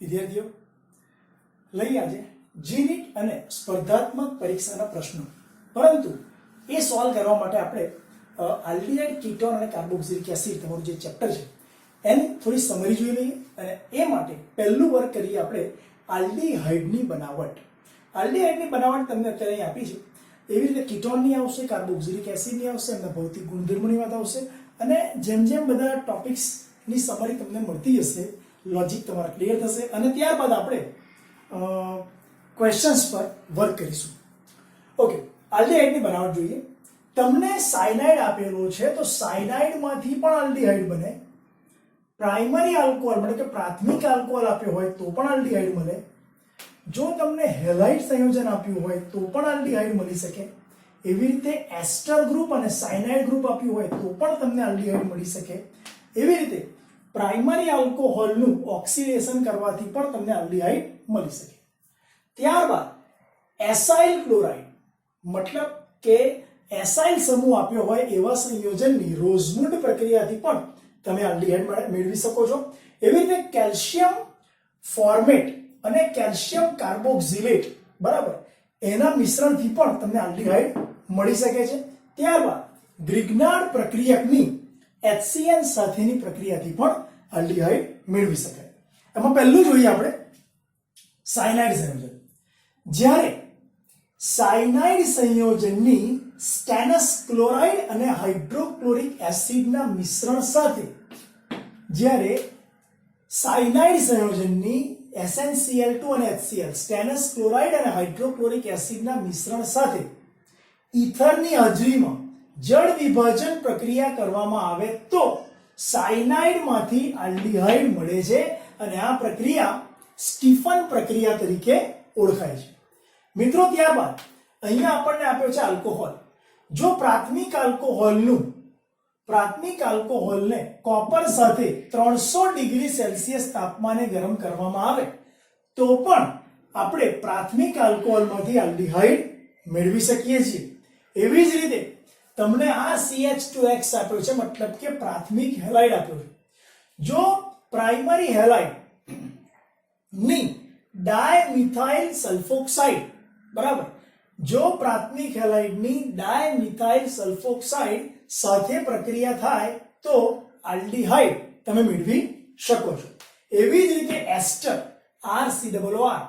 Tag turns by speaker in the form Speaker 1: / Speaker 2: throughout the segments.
Speaker 1: વિદ્યાર્થીઓ લઈ આજે જીનીટ અને સ્પર્ધાત્મક પરીક્ષાના પ્રશ્નો, પરંતુ એ સોલ્વ કરવા માટે આપણે આલ્ડીહાઇડ, કીટોન અને કાર્બોક્સિલિક એસિડ તમારું જે ચેપ્ટર છે એની થોડી સમરી જોઈ લઈએ. અને એ માટે પહેલું વર્ક કરીએ આપણે આલ્ડીહાઇડની બનાવટ. આલ્ડીહાઇડની બનાવટ તમને અત્યારે અહીં આપી છે. એવી રીતે કીટોનની આવશે, કાર્બોક્સિલિક એસિડની આવશે, એમના ભૌતિક ગુણધર્મોની વાત આવશે. અને જેમ જેમ બધા ટોપિક્સની સમરી તમને મળતી હશે, લોજિક તમારા ક્લિયર થશે અને ત્યારબાદ આપણે ક્વેશ્ચન્સ પર વર્ક કરીશું. ઓકે, આલ્ડીહાઇડની બનાવટ જોઈએ. તમને સાયનાઇડ આપેલો છે તો સાયનાઇડમાંથી પણ આલ્ડીહાઇડ બને. પ્રાઇમરી આલ્કોહોલ એટલે કે પ્રાથમિક આલ્કોહોલ આપ્યો હોય તો પણ આલ્ડીહાઇડ મળે. જો તમને હેલાઇડ સંયોજન આપ્યું હોય તો પણ આલ્ડીહાઇડ મળી શકે. એવી રીતે એસ્ટર ગ્રુપ અને સાયનાઇડ ગ્રુપ આપ્યું હોય તો પણ તમને આલ્ડીહાઇડ મળી શકે. એવી રીતે પ્રાઇમરી આલ્કોહોલનું ઓક્સિડેશન કરવાથી પણ તમને આલ્ડીહાઇડ મળી શકે. ત્યારબાદ એસાઇલ ક્લોરાઇડ મતલબ કે એસાઇલ સમૂહ આપ્યો હોય એવા સંયોજનની રોઝમુન્ડ પ્રક્રિયાથી પણ તમે આલ્ડીહાઇડ મેળવી શકો છો. એવી રીતે કેલ્શિયમ ફોર્મેટ અને કેલ્શિયમ કાર્બોક્સિલેટ બરાબર એના મિશ્રણથી પણ તમને આલ્ડીહાઇડ મળી શકે છે. ત્યારબાદ ગ્રિગ્નાર્ડ પ્રક્રિયકની HCN સાથેની પ્રક્રિયાથી પણ આલ્ડીહાઇડ મેળવી શકાય. એમાં પહેલું જોઈએ આપણે સાયનાઇડ સંયોજન. જ્યારે સાયનાઇડ સંયોજનની સ્ટેનસ ક્લોરાઇડ અને હાઇડ્રોક્લોરિક એસિડના મિશ્રણ સાથે જ્યારે સાયનાઇડ સંયોજનની SnCl2 અને HCl સ્ટેનસ ક્લોરાઇડ અને હાઇડ્રોક્લોરિક એસિડના મિશ્રણ સાથે ઈથરની હાજરીમાં જળ વિભાજન પ્રક્રિયા કરવામાં આવે તો સાયનાઇડમાંથી આલ્ડીહાઇડ મળે છે અને આ પ્રક્રિયા સ્ટીફન પ્રક્રિયા તરીકે ઓળખાય છે. મિત્રો ત્યારબાદ અહીંયા આપણને આપ્યો છે આલ્કોહોલ. જો પ્રાથમિક આલ્કોહોલને કોપર સાથે 300 ડિગ્રી સેલ્સિયસ તાપમાને ગરમ કરવામાં આવે તો પણ આપણે પ્રાથમિક આલ્કોહોલમાંથી આલ્ડીહાઇડ મેળવી શકીએ છીએ. એવી જ રીતે તમને આ CH2X આપ્યો છે, મતલબ કે પ્રાથમિક હેલાઇડ આપ્યો છે. જો પ્રાઇમરી હેલાઇડ ની ડાયમિથાઇલ સલ્ફોક્સાઇડ બરાબર, જો પ્રાથમિક હેલાઇડની ડાયમિથાઇલ સલ્ફોક્સાઇડ સાથે પ્રક્રિયા થાય તો આલ્ડીહાઇડ તમે મેળવી શકો છો. એવી જ રીતે એસ્ટર RCOR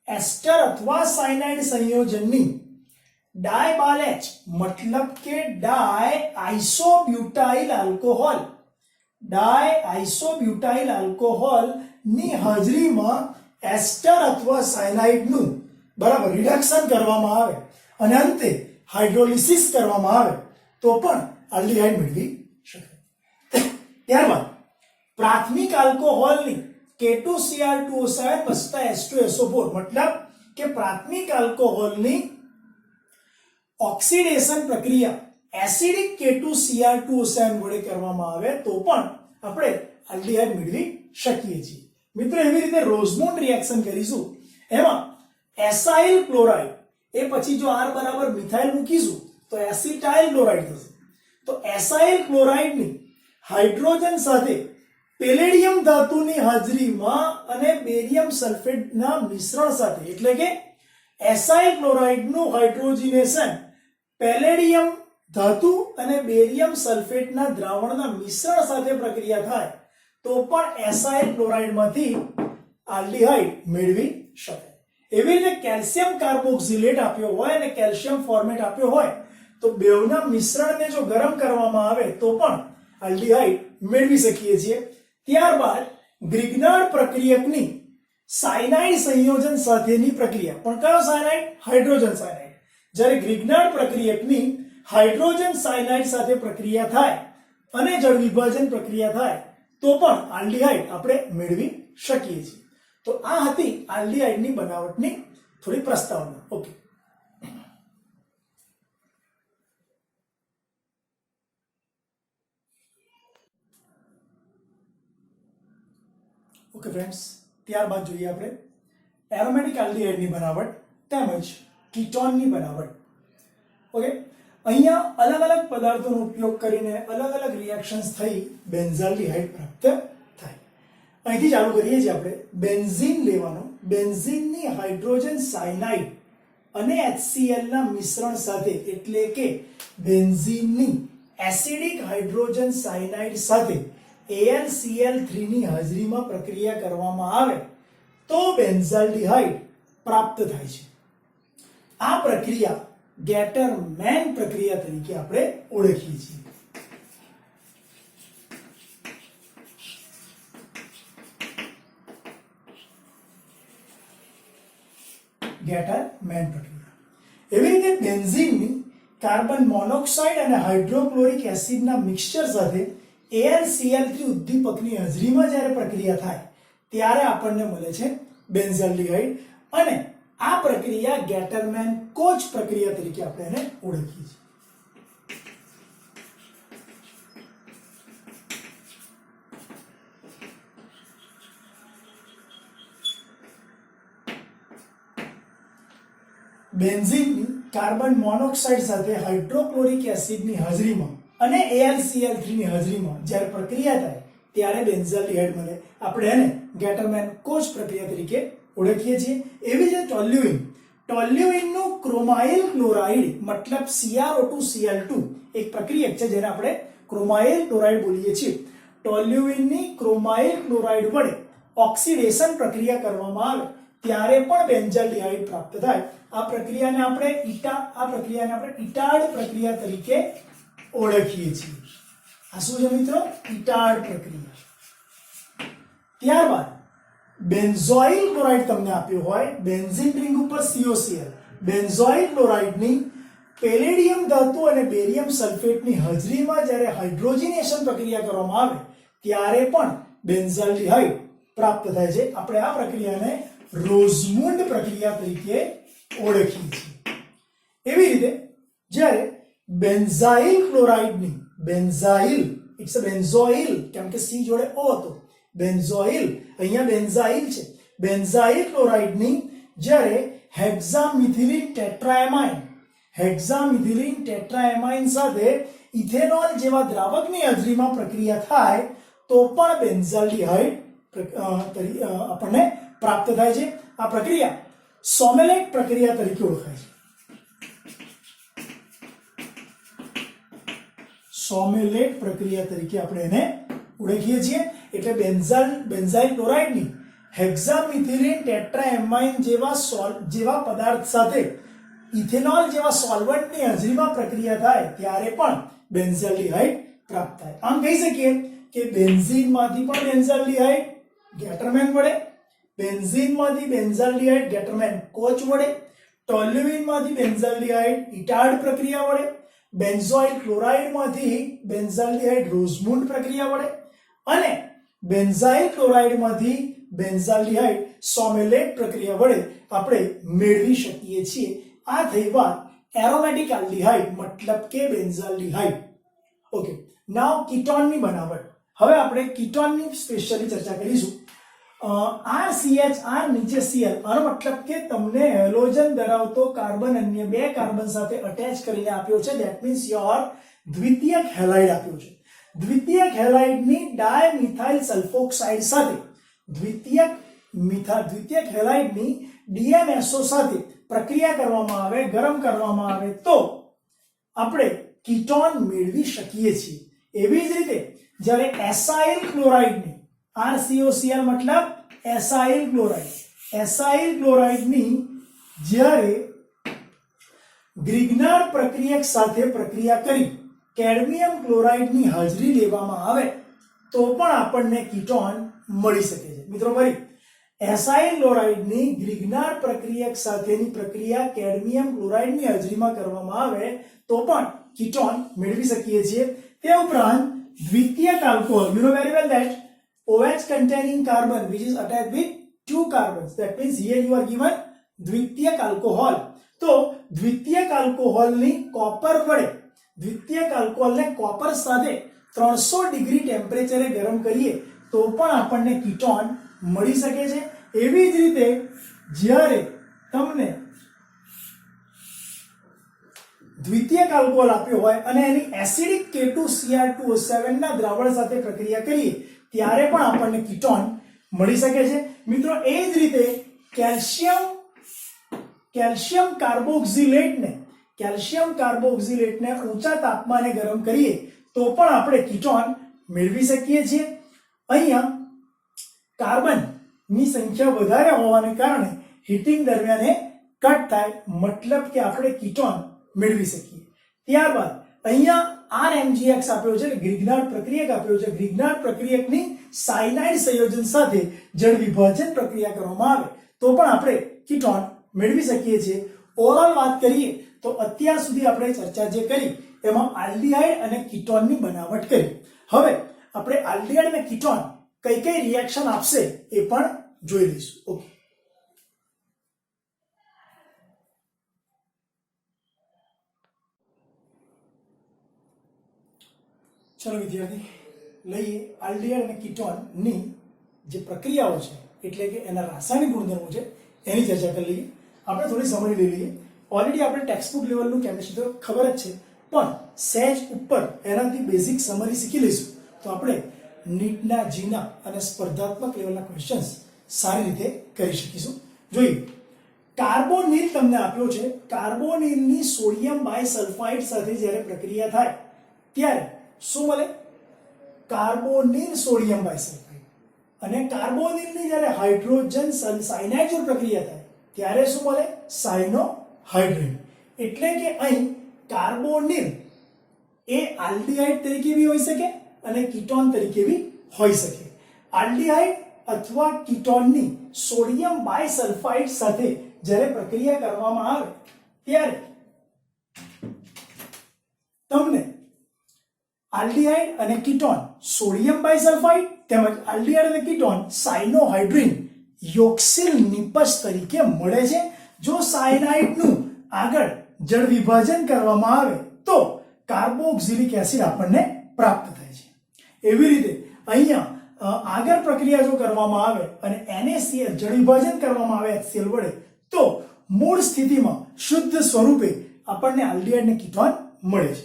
Speaker 1: એસ્ટર અથવા સાયનાઇડ સંયોજનની ડાયબાલેચ મતલબ કે ડાયઆઇસોબ્યુટાઇલ આલ્કોહોલ ની હાજરીમાં એસ્ટર અથવા સાયનાઇડનું બરાબર રિડક્શન કરવામાં આવે અને અંતે હાઇડ્રોલિસિસ કરવામાં આવે તો પણ આલ્ડીહાઇડ મેળવી શકાય. ત્યારબાદ પ્રાથમિક આલ્કોહોલની K2Cr2O7 H2SO4 મતલબ કે પ્રાથમિક આલ્કોહોલની ઓક્સિડેશન પ્રક્રિયા એસિડિક K2Cr2O7 વડે કરવામાં આવે તો પણ આપણે આલ્ડીહાઇડ મેળવી શકીએ છીએ. મિત્રો એવી રીતે રોઝમુન્ડ રિએક્શન કરીશું. એમાં એસાઇલ ક્લોરાઇડ એ પછી જો R બરાબર મિથાઇલ મૂકીશું તો એસિટાઇલ ક્લોરાઇડ થશે. તો એસાઇલ ક્લોરાઇડની હાઇડ્રોજન સાથે પેલેડિયમ ધાતુની હાજરીમાં અને બેરિયમ સલ્ફેટના મિશ્રણ સાથે એટલે કે એસાઇલ ક્લોરાઇડનું હાઇડ્રોજનેશન પેલેડિયમ ધાતુ અને બેરિયમ સલ્ફેટના દ્રાવણના મિશ્રણ સાથે પ્રક્રિયા થાય તો પણ એસાઇલ ક્લોરાઇડમાંથી આલ્ડીહાઇડ મેળવી શકાય. એવી રીતે કેલ્શિયમ કાર્બોક્સિલેટ આપ્યો હોય અને કેલ્શિયમ ફોર્મેટ આપ્યો હોય તો બેવના મિશ્રણને જો ગરમ કરવામાં આવે તો પણ આલ્ડીહાઇડ મેળવી શકીએ છીએ. ત્યારબાદ ગ્રિગ્નાર્ડ પ્રક્રિયકની સાયનાઇડ સંયોજન સાથેની પ્રક્રિયા, પણ કયો સાયનાઇડ? Hydrogen cyanide. જ્યારે ગ્રિગ્નાર્ડ પ્રક્રિયકની હાઇડ્રોજન સાયનાઇડ સાથે પ્રક્રિયા થાય અને જળ વિભાજન પ્રક્રિયા થાય તો પણ આલ્ડીહાઇડ આપણે મેળવી શકીએ છીએ. તો આ હતી આલ્ડીહાઇડની બનાવટની થોડી પ્રસ્તાવના. ઓકે, ઓકે ફ્રેન્ડ્સ, ત્યારબાદ જોઈએ આપણે એરોમેટિક આલ્ડીહાઇડની બનાવટ તેમજ કીટોનની બનાવટ. ઓકે, અહીંયા અલગ અલગ પદાર્થોનો ઉપયોગ કરીને અલગ અલગ રિએક્શન્સ થઈ બેન્ઝાલ્ડીહાઇડ પ્રાપ્ત થાય. અહીંથી ચાલુ કરીએ છીએ આપણે. બેન્ઝીન લેવાનો. બેન્ઝીનની હાઇડ્રોજન સાયનાઇડ અને HCl ના મિશ્રણ સાથે, એટલે કે બેન્ઝીનની એસિડિક હાઇડ્રોજન સાયનાઇડ સાથે AlCl3 ની હાજરીમાં પ્રક્રિયા કરવામાં આવે તો બેન્ઝાલ્ડિહાઇડ પ્રાપ્ત થાય છે. આ પ્રક્રિયા ગેટર-મેન પ્રક્રિયા તરીકે આપણે ઓળખીએ છીએ. ગેટર-મેન પ્રક્રિયા. એવી રીતે બેન્ઝીનની કાર્બન મોનોક્સાઇડ અને હાઇડ્રોક્લોરિક એસિડના મિક્સચર સાથે AlCl3 ઉદ્દીપકની હાજરીમાં જ્યારે પ્રક્રિયા થાય ત્યારે આપણને મળે છે બેન્ઝાલ્ડિહાઇડ, અને આ પ્રક્રિયા ગેટરમેન કોચ પ્રક્રિયા તરીકે આપણે એને ઓળખીએ છીએ. બેન્ઝીનની કાર્બન મોનોક્સાઇડ સાથે હાઇડ્રોક્લોરિક એસિડની હાજરીમાં અને AlCl3 ની હાજરીમાં જ્યારે પ્રક્રિયા થાય ત્યારે બેન્ઝાલ્ડિહાઇડ મળે. આપણે એને ગેટરમેન કોચ પ્રક્રિયા તરીકે ઓળખીએ છીએ. એવી જ રીતે ટોલ્યુઇન. ટોલ્યુઇનનું ક્રોમાઇલ ક્લોરાઇડ મતલબ CrO2Cl2 એક પ્રક્રિયક છે જેને આપણે ક્રોમાઇલ ક્લોરાઇડ બોલીએ છીએ. ટોલ્યુઇનની ક્રોમાઇલ ક્લોરાઇડ વડે ઓક્સિડેશન પ્રક્રિયા કરવામાં આવે ત્યારે પણ બેન્ઝાલ્ડિહાઇડ પ્રાપ્ત થાય. આ પ્રક્રિયાને આપણે ઇટાડ પ્રક્રિયા તરીકે ઓળખીએ છીએ. આ શું છે મિત્રો? ઇટાડ પ્રક્રિયા. ત્યારબાદ બેન્ઝોઇલ ક્લોરાઇડ તમને આપ્યો હોય, બેન્ઝીન રિંગ ઉપર COCl. બેન્ઝોઇલ ક્લોરાઇડની પેલેડિયમ ધાતુ અને બેરિયમ સલ્ફેટની હાજરીમાં જ્યારે હાઇડ્રોજનેશન પ્રક્રિયા કરવામાં આવે ત્યારે પણ બેન્ઝાલ્ડિહાઇડ પ્રાપ્ત થાય છે. આપણે આ પ્રક્રિયાને રોઝમુન્ડ પ્રક્રિયા તરીકે ઓળખીએ છીએ. એવી રીતે જ્યારે બેન્ઝાઇલ ક્લોરાઇડની ઇટ્સ અ બેન્ઝોઇલ, કેમ કે C જોડે O હતો, બેન્ઝોઇલ, અહીંયા બેન્ઝાઇલ છે. બેન્ઝાઇલ ક્લોરાઇડની જ્યારે હેક્સામિથિલિન ટેટ્રાએમાઇન સાથે ઇથેનોલ જેવા દ્રાવકની હાજરીમાં પ્રક્રિયા થાય તો પણ બેન્ઝાલ્ડિહાઇડ આપણને પ્રાપ્ત થાય છે. આ પ્રક્રિયા સોમેલેટ પ્રક્રિયા તરીકે ઓળખાય છે. સોમેલેટ પ્રક્રિયા તરીકે આપણે એને ઓળખીએ છીએ. એટલે બેન્ઝાઇલ ક્લોરાઇડની હેક્સામિથિલિન ટેટ્રાએમાઇન જેવા પદાર્થ સાથે ઇથેનોલ જેવા સોલ્વન્ટની હાજરીમાં પ્રક્રિયા થાય ત્યારે પણ બેન્ઝાલ્ડિહાઇડ પ્રાપ્ત થાય. આમ કહી શકીએ કે બેન્ઝીનમાંથી પણ બેન્ઝાલ્ડિહાઇડ ગેટરમેન વડે, બેન્ઝીનમાંથી બેન્ઝાલ્ડિહાઇડ ગેટરમેન કોચ વડે, ટોલ્યુઇનમાંથી બેન્ઝાલ્ડિહાઇડ ઇટાડ પ્રક્રિયા વડે, બેન્ઝોઇલ ક્લોરાઇડમાંથી બેન્ઝાલ્ડિહાઇડ રોઝમુન્ડ પ્રક્રિયા વડે અને બેન્ઝાઇલ ક્લોરાઇડમાંથી બેન્ઝાલ્ડિહાઇડ સોમેલેટ પ્રક્રિયા વડે આપણે મેળવી શકીએ છીએ. આ થઈ વાત એરોમેટિક આલ્ડિહાઇડ મતલબ કે બેન્ઝાલ્ડિહાઇડ. ઓકે, નાઉ કીટોનની બનાવટ. હવે આપણે કીટોનની સ્પેશિયલી ચર્ચા કરીશું. RCH નીચે Cl, આનો મતલબ કે તમને હેલોજન ધરાવતો કાર્બન અન્ય બે કાર્બન સાથે અટેચ કરીને આપ્યો છે. ધેટ મીન્સ યોર દ્વિતીયક હેલાઇડ આપ્યો છે. દ્વિતીયક હેલાઇડની ડાયમિથાઇલ સલ્ફોક્સાઇડ સાથે દ્વિતીયક હેલાઇડની DMSO સાથે પ્રક્રિયા કરવામાં આવે, ગરમ કરવામાં આવે તો આપણે કીટોન મેળવી શકીએ છીએ. એવી જ રીતે જ્યારે એસાઇલ ક્લોરાઇડની RCOCl મતલબ એસાઇલ ક્લોરાઇડની જ્યારે ગ્રિગ્નાર પ્રક્રિયક સાથે પ્રક્રિયા કરી કેડમિયમ ક્લોરાઇડની હાજરી લેવામાં આવે તો પણ આપણને કીટોન મળી શકે છે. મિત્રો ફરી, એસાઇલ ક્લોરાઇડની ગ્રિગ્નાર પ્રક્રિયક સાથેની પ્રક્રિયા કેડમિયમ ક્લોરાઇડની હાજરીમાં કરવામાં આવે તો પણ કીટોન મેળવી શકીએ છીએ. તે ઉપરાંત દ્વિતીયક alcohol, you know very well that OH containing carbon which is attached with two carbons, that means here you are given દ્વિતીયક આલ્કોહોલ. તો દ્વિતીયક આલ્કોહોલને કોપર સાથે 300 ડિગ્રી ટેમ્પરેચરે ગરમ કરીએ તો પણ આપણને કીટોન મળી શકે છે. એવી જ રીતે જ્યારે તમને દ્વિતીયક આલ્કોહોલ આપ્યો હોય અને એની એસિડિક K2Cr2O7 ના દ્રાવણ સાથે પ્રક્રિયા કરીએ ત્યારે પણ આપણને કીટોન મળી શકે છે મિત્રો। એ જ રીતે કેલ્શિયમ કાર્બોક્સિલેટને ઊંચા તાપમાને ગરમ કરીએ તો પણ આપણે કીટોન મેળવી શકીએ છીએ। અહીંયા કાર્બનની સંખ્યા વધારે હોવાને કારણે હીટિંગ દરમિયાન એ કટ થાય, મતલબ કે આપણે કીટોન મેળવી શકીએ। ત્યારબાદ અહીંયા RMGX આપ્યો છે, ગ્રિગ્નાર્ડ પ્રક્રિયક આપ્યો છે। ગ્રિગ્નાર્ડ પ્રક્રિયકની સાયનાઇડ સંયોજન સાથે જળ વિભાજન પ્રક્રિયા કરવામાં આવે તો પણ આપણે કીટોન મેળવી શકીએ છીએ। ઓવરઓલ વાત કરીએ તો અત્યાર સુધી આપણે ચર્ચા જે કરી એમાં આલ્ડીહાઇડ અને કીટોનની બનાવટ કરી। હવે આપણે આલ્ડીહાઇડ અને કીટોન કઈ કઈ રિએક્શન આપશે એ પણ જોઈ લઈશું। ઓકે, ચલો વિદ્યાર્થી, લઈએ આલ્ડીહાઇડ અને કીટોનની જે પ્રક્રિયાઓ છે એટલે કે એના રાસાયણિક ગુણધર્મો છે એની ચર્ચા કરી લઈએ। આપણે થોડી સમરી લઈ લઈએ। ઓલરેડી આપણે ટેક્સ્ટબુક લેવલનું કેમિસ્ટ્રી તો ખબર જ છે, પણ સહેજ ઉપર એનાથી બેઝિક સમરી શીખી લઈશું તો આપણે નીટના, જીના અને સ્પર્ધાત્મક લેવલના ક્વેશ્ચન્સ સારી રીતે કરી શકીશું। જોઈએ, કાર્બોનિલ તમને આપ્યો છે। કાર્બોનિલની સોડિયમ બાયસલ્ફાઇડ સાથે જ્યારે પ્રક્રિયા થાય ત્યારે શું મળે? Carbonyl sodium bisulphide. અને કાર્બોનિલની જ્યારે હાઇડ્રોજન સાયનાઇડ જોડે પ્રક્રિયા થાય ત્યારે શું મળે? સાયનોહાઇડ્રેટ। એટલે કે અહીં કાર્બોનિલ એ આલ્ડીહાઇડ તરીકે બી હોઈ શકે અને કીટોન તરીકે બી હોઈ શકે। આલ્ડીહાઇડ અથવા કીટોનની સોડિયમ બાયસલ્ફાઇડ સાથે જ્યારે પ્રક્રિયા કરવામાં આવે ત્યારે તમને આલ્ડીહાઇડ અને કીટોન સોડિયમ બાયસલ્ફાઇડ તેમજ આલ્ડીહાઇડ અને કીટોન સાયનોહાઇડ્રીન યોક્સિલ નિપજ તરીકે મળે છે। જો સાયનાઇડનું આગળ જળ વિભાજન કરવામાં આવે તો કાર્બોક્સિલિક એસિડ આપણને પ્રાપ્ત થાય છે। એવી રીતે અહીંયા આગળ પ્રક્રિયા જો કરવામાં આવે અને NaCl જળ વિભાજન કરવામાં આવે HCl વડે તો મૂળ સ્થિતિમાં શુદ્ધ સ્વરૂપે આપણને આલ્ડીહાઇડ અને કીટોન મળે છે।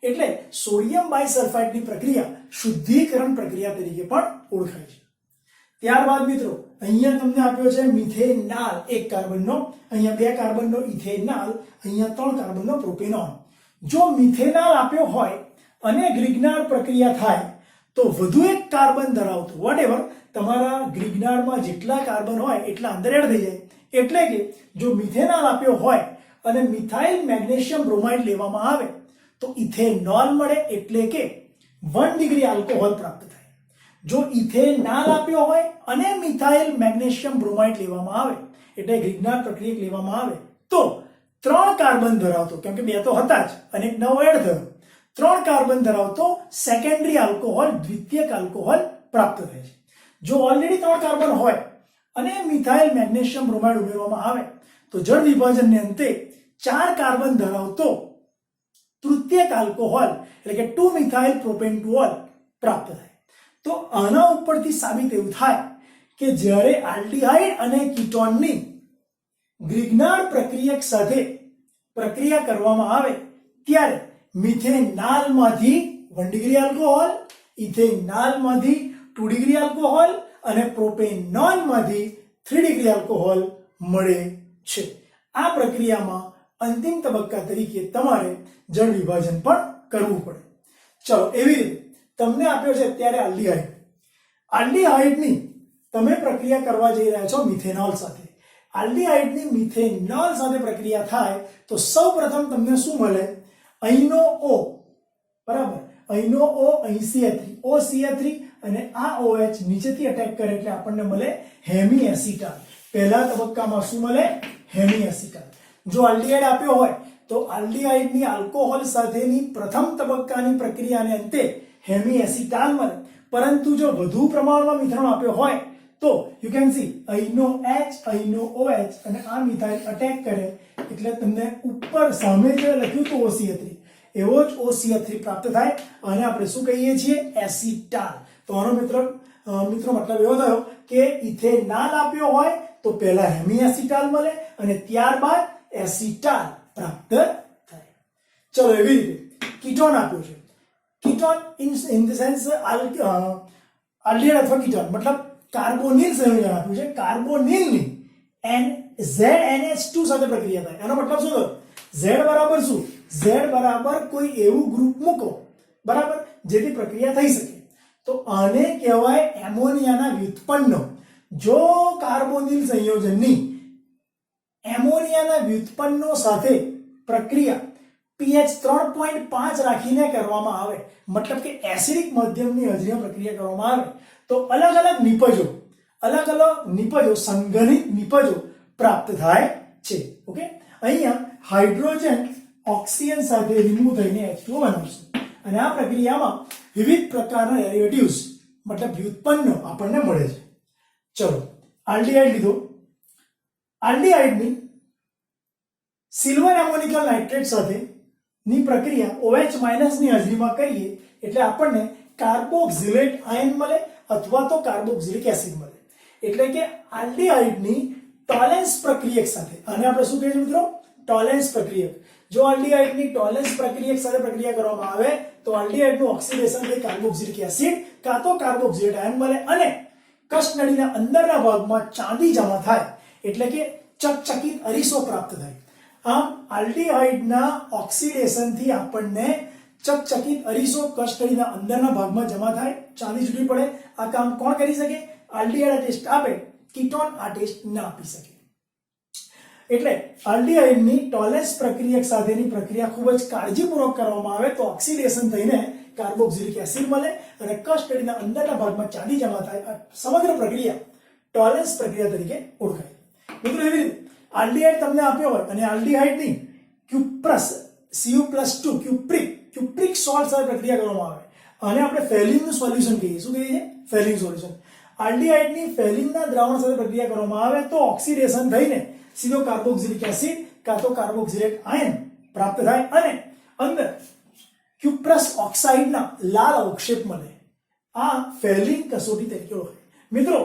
Speaker 1: એટલે સોડિયમ બાયસલ્ફાઇડની પ્રક્રિયા શુદ્ધિકરણ પ્રક્રિયા તરીકે પણ ઓળખાય છે। ત્યારબાદ મિત્રો અહીંયા તમને આપ્યો છે મિથેનાલ, એક કાર્બનનો, અહીંયા 2 કાર્બનનો ઇથેનાલ, અહીંયા 3 કાર્બનનો પ્રોપેનોન। જો મિથેનાલ આપ્યો હોય અને ગ્રિગ્નાર્ડ પ્રક્રિયા થાય તો વધુ એક કાર્બન ધરાવતું વોટએવર તમારા ગ્રિગ્નાર્ડમાં જેટલા કાર્બન હોય એટલા અંદર એડ થઈ જાય। એટલે કે જો મિથેનાલ આપ્યો હોય અને મિથાઇલ મેગ્નેશિયમ બ્રોમાઇડ લેવામાં આવે તો ઇથેનોલ મળે, એટલે કે 1 ડિગ્રી આલ્કોહોલ પ્રાપ્ત થાય। જો ઇથેનાલ આપ્યો હોય અને મિથાઇલ મેગ્નેશિયમ બ્રોમાઇડ લેવામાં આવે એટલે ગ્રિગ્નાર્ડ પ્રક્રિયક લેવામાં આવે તો 3 કાર્બન ધરાવતો, કેમ કે 2 તો હતા જ અને એક નવો એડ થયો, 3 કાર્બન ધરાવતો સેકન્ડરી આલ્કોહોલ, દ્વિતીયક આલ્કોહોલ પ્રાપ્ત થાય છે। જો ઓલરેડી 3 કાર્બન હોય અને મિથાઇલ મેગ્નેશિયમ બ્રોમાઇડ ઉમેરવામાં આવે તો જળ વિભાજનને અંતે 4 કાર્બન ધરાવતો તૃતીયક આલ્કોહોલ એટલે કે 2 મિથાઇલ પ્રોપેન્ટોલ પ્રાપ્ત થાય। તો આના ઉપરથી સાબિત એવું થાય કે જ્યારે આલ્ડીહાઇડ અને કીટોનની ગ્રિગ્નાર્ડ પ્રક્રિયક સાથે પ્રક્રિયા કરવામાં આવે ત્યારે મિથેનાલમાંથી 1 ડિગ્રી આલ્કોહોલ, ઇથેનાલમાંથી 2 ડિગ્રી આલ્કોહોલ અને પ્રોપેનોનમાંથી 3 ડિગ્રી આલ્કોહોલ મળે છે। આ પ્રક્રિયામાં અંતિમ તબક્કા તરીકે તમારે જળ વિભાજન પણ કરવું પડે। ચલો, એવી રીતે તમને આપ્યો છે અત્યારે આલ્ડીહાઇડ। આલ્ડીહાઇડની તમે પ્રક્રિયા કરવા જઈ રહ્યા છો મિથેનોલ સાથે। આલ્ડીહાઇડની મિથેનોલ સાથે પ્રક્રિયા થાય તો સૌપ્રથમ તમને શું મળે? અહીંનો O, બરાબર, અહીંનો O, અહીં CH3, OCH3 અને આ OH નીચેથી અટેક કરે એટલે આપણને મળે હેમી એસિટાલ। પહેલા તબક્કામાં શું મળે? Hemi acetal. જો આલ્ડીહાઇડ આપ્યો હોય તો આલ્ડીહાઇડની આલ્કોહોલ સાથેની પ્રથમ તબક્કાની પ્રક્રિયાને અંતે હેમી એસિટાલ મળે। પરંતુ જો વધુ પ્રમાણમાં મિશ્રણ આપ્યો હોય તો યુ કેન સી અહીંનો H, અહીંનો OH અને આ મિથાઇલ અટેક કરે એટલે તમને ઉપર સામે જે લખ્યું તો OCH3 એવો જ OCH3 પ્રાપ્ત થાય અને આપણે શું કહીએ છીએ? એસિટાલ। તો આનો મિત્રો મતલબ એવો થયો કે ઇથેનાલ આપ્યો હોય તો પહેલા હેમી એસિટાલ મળે અને ત્યારબાદ એસિટાલ પ્રાપ્ત થાય। ચલો, એવી રીતે કીટોન આપ્યું છે। Ketone in the sense aldehyde અથવા કીટોન, મતલબ કાર્બોનિલ સંયોજન આપ્યું છે, કાર્બોનિલની ZNH2 સાથે પ્રક્રિયા થાય. એનો મતલબ શું થયો? Z બરાબર શું? Z બરાબર કોઈ એવું ગ્રુપ મૂકો, બરાબર, જેથી પ્રક્રિયા થઈ શકે. તો આને કહેવાય એમોનિયાના વ્યુત્પન્નો. જો કાર્બોનિલ સંયોજનની એમોનિયાના વ્યુત્પન્નો સાથે પ્રક્રિયા pH 3.5 રાખીને કરવામાં આવે, મતલબ કે એસિડિક માધ્યમની હાજરીમાં પ્રક્રિયા કરવામાં આવે, તો અલગ અલગ નિપજો સંઘનિત નિપજો પ્રાપ્ત થાય છે. ઓકે, અહીંયા હાઇડ્રોજન ઓક્સિજન સાથે રિમૂવ થઈને H2O બનાવશે અને આ પ્રક્રિયામાં વિવિધ પ્રકારના ડેરિવેટિવ્સ મતલબ વ્યુત્પન્નો આપણને મળે છે. ચલો, આલ્ડીહાઇડ લીધો. આલ્ડીહાઇડની સિલ્વર એમોનિકલ નાઇટ્રેટ સાથે ની પ્રક્રિયા OH- ની હાજરીમાં કરીએ એટલે આપણને કાર્બોક્સિલેટ આયન મળે અથવા તો કાર્બોક્સિલિક એસિડ મળે. એટલે કે આલ્ડીહાઇડની ટોલેન્સ પ્રક્રિયક સાથે, આને આપણે શું કહીએ મિત્રો? ટોલેન્સ પ્રક્રિયક. જો આલ્ડીહાઇડની ટોલેન્સ પ્રક્રિયક સાથે પ્રક્રિયા કરવામાં આવે તો આલ્ડીહાઇડનું ઓક્સિડેશન થઈ કાર્બોક્સિલિક એસિડ કાં તો કાર્બોક્સિલેટ આયન મળે અને કષનળીના અંદરના ભાગમાં ચાંદી જમા થાય, એટલે કે ચકચકિત અરીસો પ્રાપ્ત થાય. આમ આલ્ડીહાઇડના ઓક્સિડેશનથી આપણને ચકચકિત અરીસો કષનળીના અંદરના ભાગમાં જમા થાય, ચાંદી છૂટી પડે. આ કામ કોણ કરી શકે? આલ્ડીહાઇડ આ ટેસ્ટ આપે, કીટોન આ ટેસ્ટ ના આપી શકે. એટલે આલ્ડીહાઇડની ટોલેન્સ પ્રક્રિયક સાથેની પ્રક્રિયા ખૂબ જ કાળજીપૂર્વક કરવામાં આવે તો ઓક્સિડેશન થઈને કાર્બોક્સિલિક એસિડ મળે અને કષનળીના અંદરના ભાગમાં ચાંદી જમા થાય. સમગ્ર પ્રક્રિયા ટોલેન્સ પ્રક્રિયા તરીકે ઓળખાય. મિત્રો, એવી રીતે આલ્ડીહાઇડ તમને આપ્યો હોય અને આલ્ડીહાઇડની ક્યુપ્રસ Cu+2 ક્યુપ્રિક સોલ્ટ સાથે પ્રક્રિયા કરવામાં આવે અને આપણે ફેલિનનું સોલ્યુશન કહીએ. શું કહીએ છીએ? ફેલિન સોલ્યુશન. આલ્ડીહાઇડની ફેલિનના દ્રાવણ સાથે પ્રક્રિયા કરવામાં આવે તો ઓક્સિડેશન થઈને સીધો કાર્બોક્સિલિક એસિડ કાં તો કાર્બોક્સિલેટ આયન પ્રાપ્ત થાય અને અંદર ક્યુપ્રસ ઓક્સાઇડના લાલ અવક્ષેપ મળે. આ ફેલિન કસોટી તરીકે ઓળખાય. મિત્રો,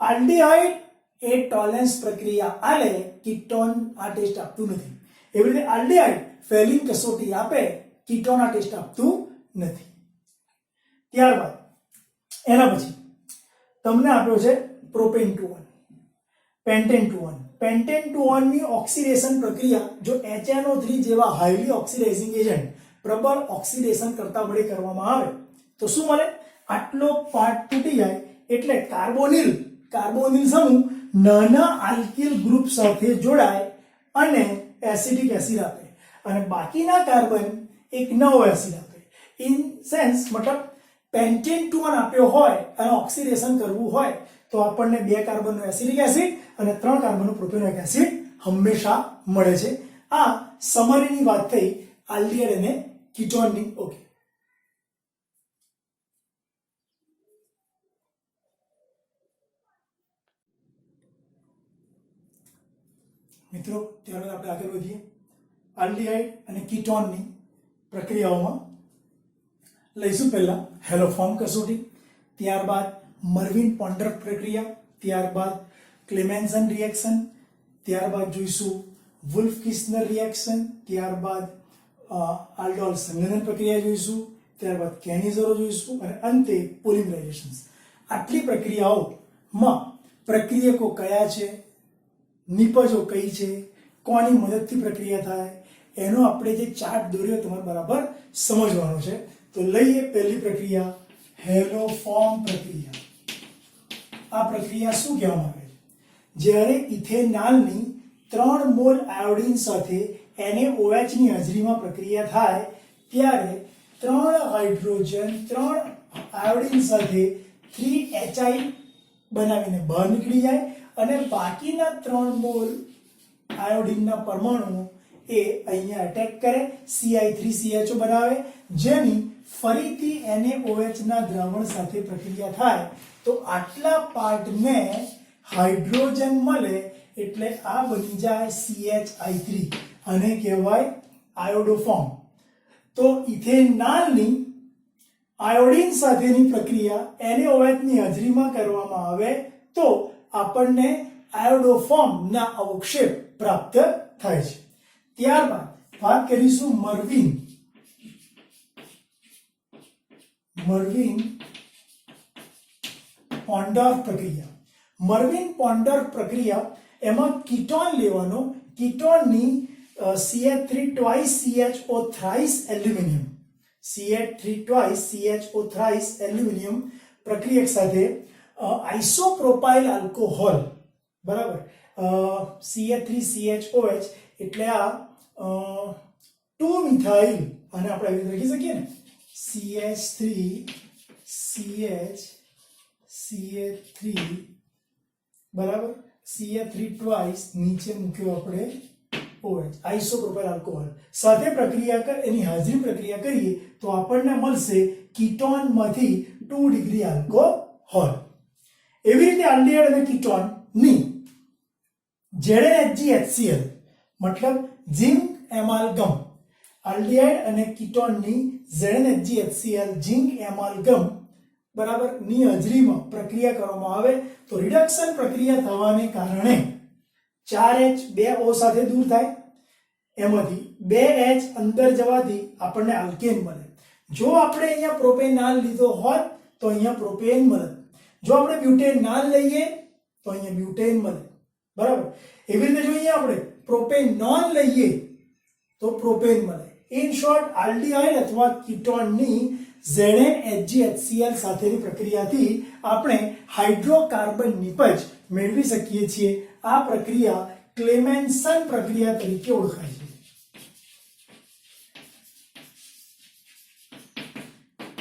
Speaker 1: આલ્ડીહાઇડ એ ટોલેન્સ પ્રક્રિયા આલે, કીટોન આ ટેસ્ટ આપતું નથી. એવી રીતે આલ્ડીહાઇડ ફેલિન કસોટી આપે, કીટોન આ ટેસ્ટ આપતું નથી. ત્યારબાદ એના પછી તમને આપ્યો છે propane to 1, pentane to 1. Pentane to 1 ની ઓક્સિડેશન પ્રક્રિયા જો HNO3 જેવા હાઈલી ઓક્સિડાઇઝિંગ એજન્ટ પ્રબળ ઓક્સિડેશન કરતા વડે કરવામાં આવે તો શું મળે? આટલો પાર્ટ તૂટી જાય એટલે કાર્બોનિલ સમૂહ નાના આલ્કિલ ગ્રુપ સાથે જોડાય અને એસિડિક એસિડ આપે અને બાકીના કાર્બન એક નવો એસિડ આપે. ઇન સેન્સ મતલબ પેન્ટેન ટુ 1 આપ્યો હોય અને ઓક્સિડેશન કરવું હોય તો આપણને 2 કાર્બનનો એસિડિક એસિડ અને 3 કાર્બનનો પ્રોપેનોઇક એસિડ હંમેશા મળે છે. આ સમરીની વાત થઈ આલ્ડીહાઇડ અને કીટોનની. ઓકે, મિત્રો, ત્યારબાદ આપણે આગળ વધીએ. આલ્ડીહાઇડ અને કીટોનની પ્રક્રિયાઓમાં લઈશું પહેલા હેલોફોર્મ કસોટી, ત્યારબાદ મર્વિન પોન્ડર પ્રક્રિયા, ત્યારબાદ ક્લેમેન્સન રિએક્શન, ત્યારબાદ જોઈશું વુલ્ફ કિસ્નર રિએક્શન, ત્યારબાદ આલ્ડોલ સંઘનન પ્રક્રિયા જોઈશું, ત્યારબાદ કેનિઝરો જોઈશું અને અંતે પોલિમરાઇઝેશન. આટલી પ્રક્રિયાઓમાં પ્રક્રિયકો કયા છે, નિપજો કઈ છે, કોની મદદથી પ્રક્રિયા થાય, એનો આપણે જે ચાર્ટ દોર્યો તમારે બરાબર સમજવાનો છે. તો લઈએ પહેલી પ્રક્રિયા, હેલોફોર્મ પ્રક્રિયા. આ પ્રક્રિયા શું કહેવામાં આવે છે? જ્યારે ઇથેનોલની 3 મોલ આયોડિન સાથે NaOH ની હાજરીમાં પ્રક્રિયા થાય ત્યારે 3 હાઇડ્રોજન 3 આયોડિન સાથે 3HI બનાવીને બહાર નીકળી જાય અને બાકીના 3 મોલ આયોડિનના પરમાણુઓ એ અહીંયા એટેક કરે, Ci3CHO બનાવે, જેની ફરીથી NaOH ના દ્રાવણ સાથે પ્રક્રિયા થાય તો આટલા પાર્ટને હાઇડ્રોજન મળે એટલે આ બની જાય CHI3 અને કહેવાય આયોડોફોર્મ. તો ઇથેનોલની આયોડિન સાથેની પ્રક્રિયા NaOH ની હાજરીમાં કરવામાં આવે તો આપણને આયોડોફોર્મ ના અવક્ષેપ પ્રાપ્ત થાય છે. ત્યારબાદ વાત કરીશું મર્વિન પોન્ડોર્ફ પ્રક્રિયા. મર્વિન પોન્ડોર્ફ પ્રક્રિયા એમાં કીટોન લેવાનો, કીટોનની CH3 twice CHO thrice aluminium, CH3 twice CHO thrice aluminium પ્રક્રિયક સાથે આઇસોપ્રોપાઇલ આલ્કોહોલ, બરાબર, CH3CHOH એટલે આ 2 મિથાઇલ, અને આપણે આવી રીતે લખી શકીએ ને CH3CH3 બરાબર, CH3 twice નીચે મૂક્યો આપણે OH, આઇસોપ્રોપાઇલ આલ્કોહોલ સાથે પ્રક્રિયા એની હાજરી પ્રક્રિયા કરીએ તો આપણને મળશે કીટોનમાંથી 2 ડિગ્રી આલ્કોહોલ. એવી રીતે આલ્ડીહાઇડ અને કીટોનની ZnHgHCl મતલબ ઝિંક એમાલ્ગમ, આલ્ડીહાઇડ અને કીટોનની ZnHgHCl ઝિંક એમાલ્ગમ, બરાબર, ની હાજરીમાં પ્રક્રિયા કરવામાં આવે તો રિડક્શન પ્રક્રિયા થવાને કારણે 4H 2O સાથે દૂર થાય, એમાંથી 2H અંદર જવાથી આપણને આલ્કેન મળે. જો આપણે અહીંયા પ્રોપેનાલ લીધો હોત તો અહીંયા પ્રોપેન મળે, જો આપણે બ્યુટેનાલ લઈએ તો અહીંયા બ્યુટેન મળે, બરાબર. એવી રીતે જો અહીંયા આપણે પ્રોપેનોન લઈએ તો પ્રોપેન મળે. ઇન શોર્ટ, આલ્ડીહાઇડ અથવા કીટોનની ZnHgHCl સાથેની પ્રક્રિયાથી આપણે હાઇડ્રોકાર્બન નિપજ મેળવી શકીએ છીએ. આ પ્રક્રિયા ક્લેમેન્સન પ્રક્રિયા તરીકે ઓળખાય છે.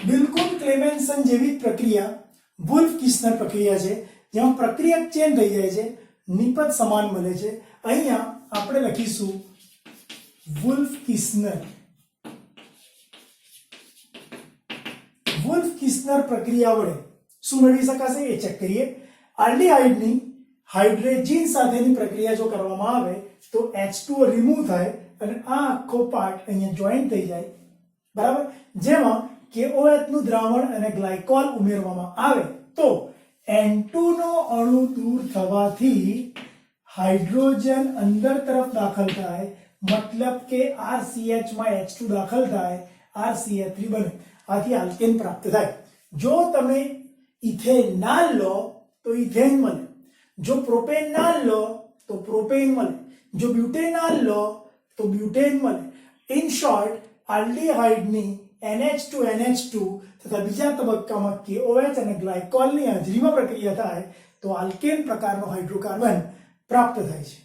Speaker 1: બિલકુલ ક્લેમેન્સન જેવી પ્રક્રિયા વુલ્ફ-કિસ્નર પ્રક્રિયા છે, જેમાં પ્રક્રિયક ચેન્જ થઈ જાય છે, નિપજ સમાન મળે છે. અહીંયા આપણે લખીશું વુલ્ફ-કિસ્નર. વુલ્ફ-કિસ્નર પ્રક્રિયા વડે શું મેળવી શકાશે એ ચેક કરીએ. આલ્ડીહાઇડની હાઇડ્રોજન સાથેની પ્રક્રિયા જો કરવામાં આવે તો H2O રિમૂવ થાય અને આ આખો પાર્ટ અહીંયા જોઈન્ટ થઈ જાય, બરાબર. જેમાં KOH નું દ્રાવણ અને ગ્લાયકોલ ઉમેરવામાં આવે તો N2 નો અણુ દૂર થવાથી હાઇડ્રોજન અંદર તરફ દાખલ થાય, મતલબ કે RCH માં H2 દાખલ થાય, RCH3 બને, આથી આલ્કેન પ્રાપ્ત થાય. જો તમે ઇથેનાલ લો તો ઇથેન મળે, જો પ્રોપેનાલ લો તો પ્રોપેન મળે, જો બ્યુટેનાલ લો તો બ્યુટેન મળે. ઇન શોર્ટ, આલ્ડીહાઇડની NH2NH2 તથા બીજા તબક્કામાં KOH અને ગ્લાયકોલની હાજરીમાં પ્રક્રિયા થાય તો આલ્કેન પ્રકારનો હાઇડ્રોકાર્બન પ્રાપ્ત થાય છે.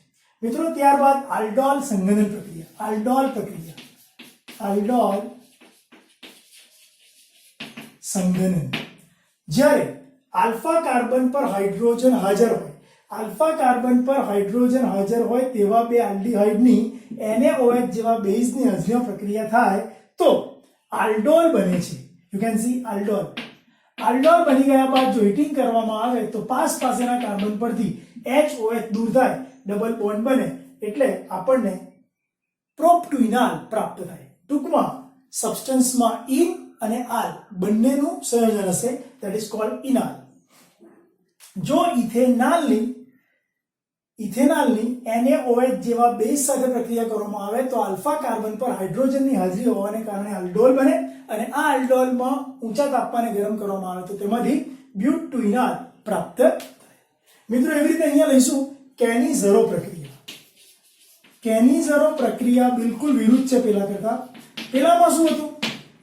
Speaker 1: મિત્રો, ત્યારબાદ આલ્ડોલ સંઘનન પ્રક્રિયા. આલ્ડોલ પ્રક્રિયા, આલ્ડોલ સંઘનન. જ્યારે આલ્ફા કાર્બન પર હાઇડ્રોજન હાજર હોય, આલ્ફા કાર્બન પર હાઇડ્રોજન હાજર હોય તેવા બે આલ્ડીહાઇડની NaOH જેવા બેઝની હાજરીમાં પ્રક્રિયા થાય તો આલ્ડોલ બને છે. You can see aldol. Aldol બની ગયા બાદ જો હીટિંગ કરવામાં આવે તો પાસેના કાર્બન પરથી HOH દૂર થાય, ડબલ બોન્ડ બને, એટલે આપણને પ્રોપટુઇનાલ પ્રાપ્ત થાય. ટૂંકમાં સબસ્ટન્સમાં ઇન અને આલ બંનેનું સંયોજન હશે, ધેટ ઇઝ કોલ્ડ ઇનાલ. જો ઇથેનાલની NaOH જેવા બેઝ સાથે પ્રક્રિયા કરવામાં આવે તો આલ્ફા કાર્બન પર હાઇડ્રોજનની હાજરી હોવાને કારણે આલ્ડોલ બને અને આ આલ્ડોલમાં ઊંચા તાપમાને ગરમ કરવામાં આવે તો તેમાંથી બ્યુટુઇનાલ પ્રાપ્ત થાય. મિત્રો, એવી રીતે અહીંયા લઈશું કેની-ઝરો પ્રક્રિયા. કેની-ઝરો પ્રક્રિયા બિલકુલ વિરુદ્ધ છે પેલા કરતા. પેલામાં શું હતું?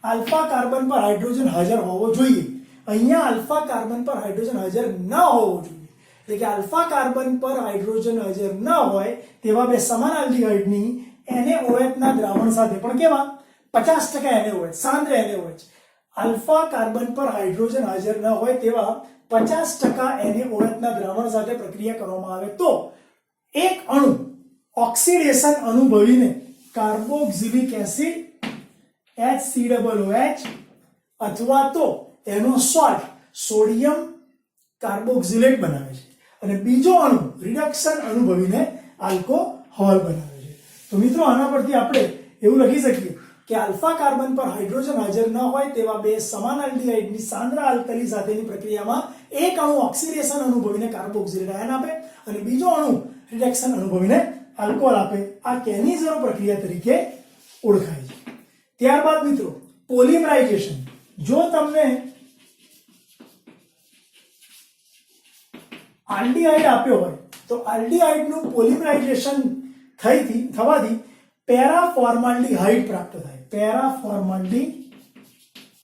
Speaker 1: આલ્ફા કાર્બન પર હાઇડ્રોજન હાજર હોવો જોઈએ. અહીંયા આલ્ફા કાર્બન પર હાઇડ્રોજન હાજર ન હોવો જોઈએ. એટલે કે આલ્ફા કાર્બન પર હાઇડ્રોજન હાજર ન હોય તેવા બે સમાન આલ્ડીહાઇડની NaOH ના દ્રાવણ સાથે, પણ કેવા 50% NaOH, સાંદ્ર NaOH, આલ્ફા કાર્બન પર હાઇડ્રોજન હાજર ન હોય તેવા 50% NaOH ના દ્રાવણ સાથે પ્રક્રિયા કરવામાં આવે તો એક અણુ ઓક્સિડેશન અનુભવીને કાર્બોક્સિલિક એસિડ HCOOH અથવા તો એનો સોલ્ટ સોડિયમ કાર્બોક્સિલેટ બનાવે છે અને બીજો અણુ રિડક્શન અનુભવીને આલ્કોહોલ બનાવે છે. તો મિત્રો, આના પરથી આપણે એવું લખી શકીએ કે આલ્ફા કાર્બન પર હાઇડ્રોજન હાજર ન હોય તેવા બે સમાન આલ્ડીહાઇડની સાંદ્ર આલ્કલી સાથેની પ્રક્રિયામાં એક અણુ ઓક્સિડેશન અનુભવીને કાર્બોક્સિલેટ આયન આપે અને બીજો અણુ રિડક્શન અનુભવીને આલ્કોહોલ આપે. આ કેની-ઝરો પ્રક્રિયા તરીકે ઓળખાય છે. ત્યારબાદ મિત્રો, પોલિમરાઇઝેશન. જો તમને આલ્ડીહાઇડ આપ્યો હોય તો આલ્ડીહાઇડનું પોલિમરાઇઝેશન થવાથી પેરાફોર્માલ્ડીહાઇડ પ્રાપ્ત થાય. પેરાફોર્માલ્ડીહાઇડ